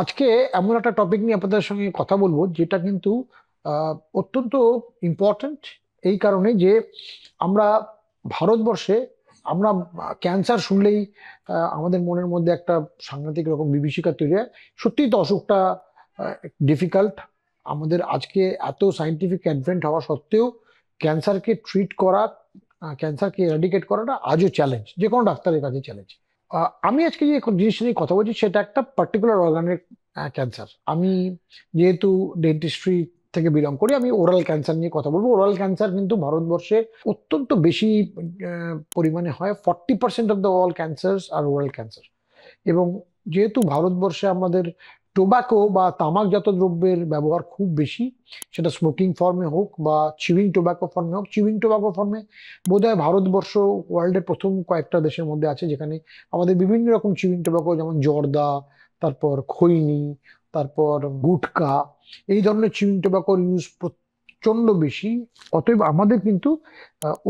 আজকে এমন একটা টপিক নিয়ে আপনাদের সঙ্গে কথা বলবো যেটা কিন্তু অত্যন্ত ইম্পর্ট্যান্ট। এই কারণে যে আমরা ভারতবর্ষে আমরা ক্যান্সার শুনলেই আমাদের মনের মধ্যে একটা সাংঘাতিক রকম বিভীষিকা তৈরি হয়। সত্যিই তো অসুখটা ডিফিকাল্ট। আমাদের আজকে এত সাইন্টিফিক অ্যাডভেন্ট হওয়া সত্ত্বেও ক্যান্সারকে ট্রিট করা, ক্যান্সারকে এরাডিকেট করাটা আজও চ্যালেঞ্জ, যে কোনো ডাক্তারের কাছে চ্যালেঞ্জ। আমি আজকে যে জিনিসটা নিয়ে কথা বলছি সেটা একটা পার্টিকুলার অর্গানের ক্যান্সার। আমি যেহেতু ডেন্টিস্ট্রি থেকে বিলং করি, আমি ওরাল ক্যান্সার নিয়ে কথা বলবো। ওরাল ক্যান্সার কিন্তু ভারতবর্ষে অত্যন্ত বেশি পরিমাণে হয়। 40% of the all cancer are oral cancer. এবং যেহেতু ভারতবর্ষে আমাদের টোব্যাকো বা তামাকজাত দ্রব্যের ব্যবহার খুব বেশি, সেটা স্মোকিং ফর্মে হোক বা চিউইং টোব্যাকো ফর্মে হোক। চিউইং টোব্যাকো ফর্মে বোধহয় ভারতবর্ষ ওয়ার্ল্ডের প্রথম কয়েকটা দেশের মধ্যে আছে যেখানে আমাদের বিভিন্ন রকম চিউইং টোব্যাকো, যেমন জর্দা, তারপর খৈনি, তারপর গুটকা, এই ধরনের চিউইং টোব্যাকোর ইউজ প্রচন্ড বেশি। অতএব আমাদের কিন্তু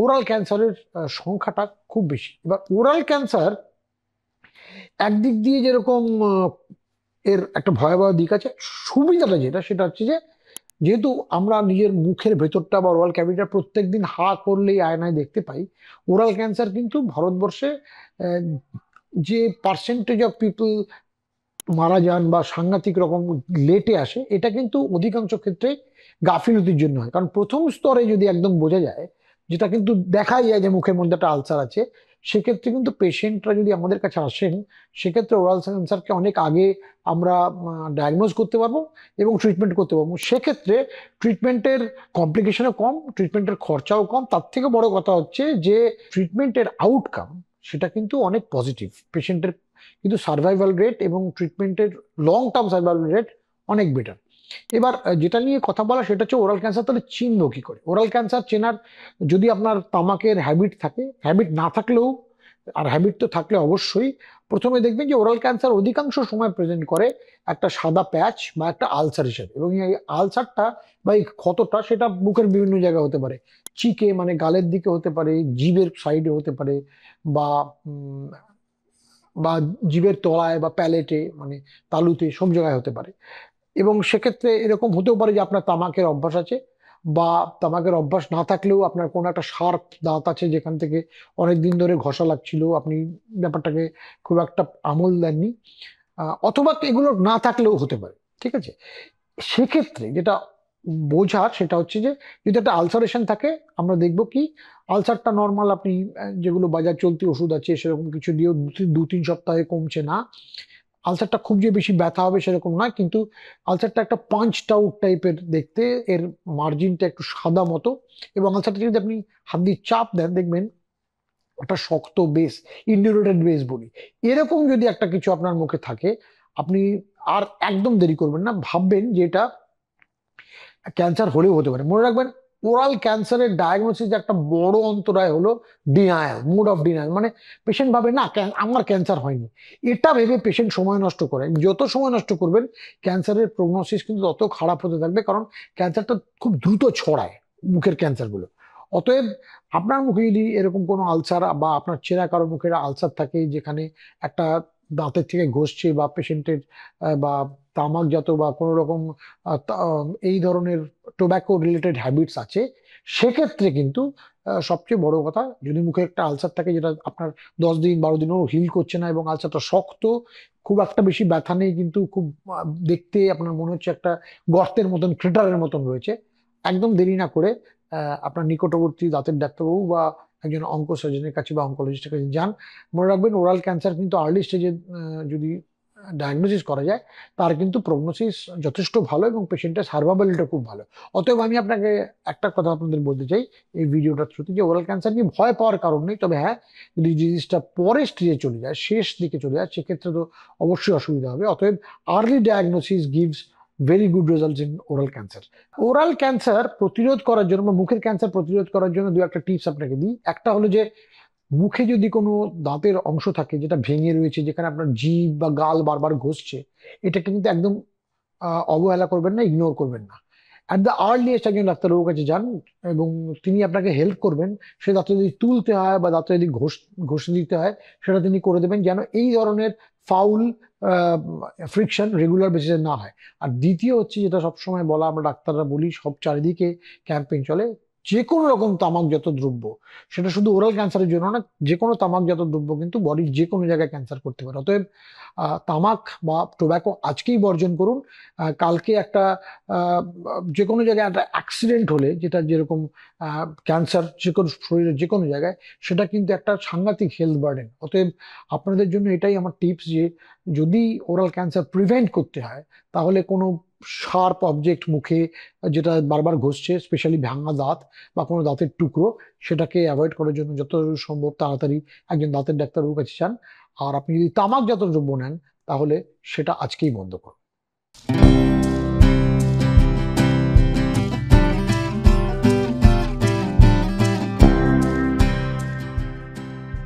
ওরাল ক্যান্সারের সংখ্যাটা খুব বেশি। এবার ওরাল ক্যান্সার একদিক দিয়ে যেরকম এর একটা ভয়াবহ দিক আছে, সুবিধাটা যেটা সেটা হচ্ছে যে যেহেতু আমরা নিজের মুখের ভেতরটা বা ওরাল ক্যাভিটিটা প্রত্যেকদিন হা করলেই আয়নায় দেখতে পাই, ওরাল ক্যান্সার কিন্তু ভারতবর্ষে আহ, যে পার্সেন্টেজ অফ পিপল মারা যান বা সাংঘাতিক রকম লেটে আসে, এটা কিন্তু অধিকাংশ ক্ষেত্রে গাফিলতির জন্য হয়। কারণ প্রথম স্তরে যদি একদম বোঝা যায়, যেটা কিন্তু দেখাই যায় যে মুখের মধ্যে একটা আলসার আছে, সেক্ষেত্রে কিন্তু পেশেন্টরা যদি আমাদের কাছে আসেন, সেক্ষেত্রে ওরাল ক্যান্সারকে অনেক আগে আমরা ডায়াগনোজ করতে পারবো এবং ট্রিটমেন্ট করতে পারবো। সেক্ষেত্রে ট্রিটমেন্টের কমপ্লিকেশনও কম, ট্রিটমেন্টের খরচাও কম। তার থেকে বড় কথা হচ্ছে যে ট্রিটমেন্টের আউটকাম সেটা কিন্তু অনেক পজিটিভ। পেশেন্টের কিন্তু সার্ভাইভাল রেট এবং ট্রিটমেন্টের লং টার্ম সার্ভাইভাল রেট অনেক বেটার। এবার যেটা নিয়ে কথা বলা সেটা হচ্ছে ওরাল ক্যান্সার তাহলে চিনবো কি করে। ওরাল ক্যান্সার চেনার, যদি আপনার তামাকের হ্যাবিট থাকে, হ্যাবিট না থাকলেও, আর হ্যাবিট তো থাকলে অবশ্যই, প্রথমে দেখবেন যে ওরাল ক্যান্সার অধিকাংশ সময় প্রেজেন্ট করে একটা সাদা প্যাচ বা একটা আলসার হিসেবে। এবং এই আলসারটা বা এই ক্ষতটা সেটা বুকের বিভিন্ন জায়গায় হতে পারে। চিকে মানে গালের দিকে হতে পারে, জিভের সাইডে হতে পারে, বা বা জিভের তলায় বা প্যালেটে মানে তালুতে, সব জায়গায় হতে পারে। এবং সেক্ষেত্রে এরকম হতেও পারে যে আপনার তামাকের অভ্যাস আছে, বা তামাকের অভ্যাস না থাকলেও আপনার কোনো একটা শার্প দাঁত আছে যেখান থেকে অনেক দিন ধরে ঘষা লাগছিল, আপনি ব্যাপারটাকে খুব একটা আমল দেননি। অথবা এগুলো না থাকলেও হতে পারে। ঠিক আছে, সেক্ষেত্রে যেটা বোঝার সেটা হচ্ছে যে যদি একটা আলসারেশন থাকে, আমরা দেখব কি আলসারটা নর্মাল, আপনি যেগুলো বাজার চলতি ওষুধ আছে সেরকম কিছু দিয়েও দু তিন সপ্তাহে কমছে না। আলসারটা খুব যে বেশি ব্যথা হবে সেরকম নয়, কিন্তু আলসারটা একটা পাঞ্চড আউট টাইপের দেখতে, এর মার্জিনটা একটু সাদা মতো। এবং আলসারটা যদি আপনি হাত দিয়ে চাপ দেন, দেখবেন একটা শক্ত বেস, ইন্ডিউরেটেড বেস বলি, এরকম যদি একটা কিছু আপনার মুখে থাকে, আপনি আর একদম দেরি করবেন না, ভাববেন যে এটা ক্যান্সার হলেও হতে পারে। মনে রাখবেন, ওরাল ক্যান্সারের ডায়াগনোসিস একটা বড় অন্তরায় হলো ডিনায়াল, মুড অফ ডিনায়াল। মানে পেশেন্ট ভাবে না আমার ক্যান্সার হয়নি, এটা ভেবে পেশেন্ট সময় নষ্ট করে। যত সময় নষ্ট করবেন, ক্যান্সারের প্রগনোসিস কিন্তু তত খারাপ হতে থাকবে, কারণ ক্যান্সারটা খুব দ্রুত ছড়ায়, মুখের ক্যান্সার গুলো। অতএব আপনার মুখে যদি এরকম কোনো আলসার বা আপনার চেনা কারো মুখের আলসার থাকে যেখানে একটা দাঁতের থেকে ঘষছে, বা পেশেন্টের বা তামাকজাত বা কোনো রকম এই ধরনের টোব্যাকো রিলেটেড হ্যাবিটস আছে, সেক্ষেত্রে কিন্তু সবচেয়ে বড় কথা, যদি মুখে একটা আলসার থাকে যেটা আপনার 10 দিন 12 দিনও হিল করছে না, এবং আলসারটা শক্ত, খুব একটা বেশি ব্যথা নেই, কিন্তু খুব দেখতে আপনার মনে হচ্ছে একটা গর্তের মতন, ক্রেটারের মতন রয়েছে, একদম দেরি না করে আপনার নিকটবর্তী দাঁতের ডাক্তারবাবু বা একজন অঙ্ক সার্জনের কাছে বা অঙ্কোলজিস্টের কাছে যান। মনে রাখবেন, ওরাল ক্যান্সার কিন্তু আর্লি স্টেজে যদি ডায়াগনোসিস করা যায়, তার কিন্তু প্রগনোসিস যথেষ্ট ভালো এবং পেশেন্টের সার্ভাইভাবিলিটি খুব ভালো। অতএব আমি আপনাকে একটা কথা আপনাদের বলতে চাই এই ভিডিওটার থ্রুতে, যে ওরাল ক্যান্সার নিয়ে ভয় পাওয়ার কারণ নেই। তবে হ্যাঁ, যদি ডিজিজটা পরের স্টেজে চলে যায়, শেষ দিকে চলে যায়, সেক্ষেত্রে তো অবশ্যই অসুবিধা হবে। অতএব early diagnosis gives very good results in oral cancer. Oral cancer প্রতিরোধ করার জন্য বা মুখের ক্যান্সার প্রতিরোধ করার জন্য দু একটা টিপস আপনাকে দিই। একটা হলো যে মুখে যদি কোনো দাঁতের অংশ থাকে যেটা ভেঙে রয়েছে, যেখানে আপনার জিভ বা গাল বারবার ঘষছে, এটাকে কিন্তু একদম অবহেলা করবেন না, ইগনোর করবেন না। অ্যাট দ্য আর্লিয়েস্ট একজন ডাক্তারবাবুর কাছে যান, এবং তিনি আপনাকে হেল্প করবেন। সে দাঁত যদি তুলতে হয় বা দাঁতে যদি ঘষে দিতে হয়, সেটা তিনি করে দেবেন, যেন এই ধরনের ফাউল ফ্রিকশন রেগুলার বেসিসে না হয়। আর দ্বিতীয় হচ্ছে, যেটা সবসময় বলা, আমরা ডাক্তাররা বলি, সব চারিদিকে ক্যাম্পেইন চলে, যে কোনো রকম তামাকজাত দ্রব্য, সেটা শুধু ওরাল ক্যান্সারের জন্য না, যে কোনো তামাকজাত দ্রব্য কিন্তু বডির যে কোনো জায়গায় ক্যান্সার করতে পারে। অতএব তামাক বা টোব্যাকো আজকেই বর্জন করুন। কালকে একটা যে কোনো জায়গায় একটা অ্যাক্সিডেন্ট হলে, যেটা যেরকম ক্যান্সার যে কোনো শরীরের যে কোনো জায়গায়, সেটা কিন্তু একটা সাংঘাতিক হেলথ বার্ডেন। অতএব আপনাদের জন্য এটাই আমার টিপস, যে যদি ওরাল ক্যান্সার প্রিভেন্ট করতে হয়, তাহলে কোনো শার্প অবজেক্ট মুখে যেটা বারবার ঘষছে, স্পেশালি ভাঙা দাঁত বা কোনো দাঁতের টুকরো, সেটাকে অ্যাভয়েড করার জন্য যত সম্ভব তাড়াতাড়ি একজন দাঁতের ডাক্তারের কাছে যান। আর আপনি যদি তামাকজাত দ্রব্য নেন, তাহলে সেটা আজকেই বন্ধ করুন।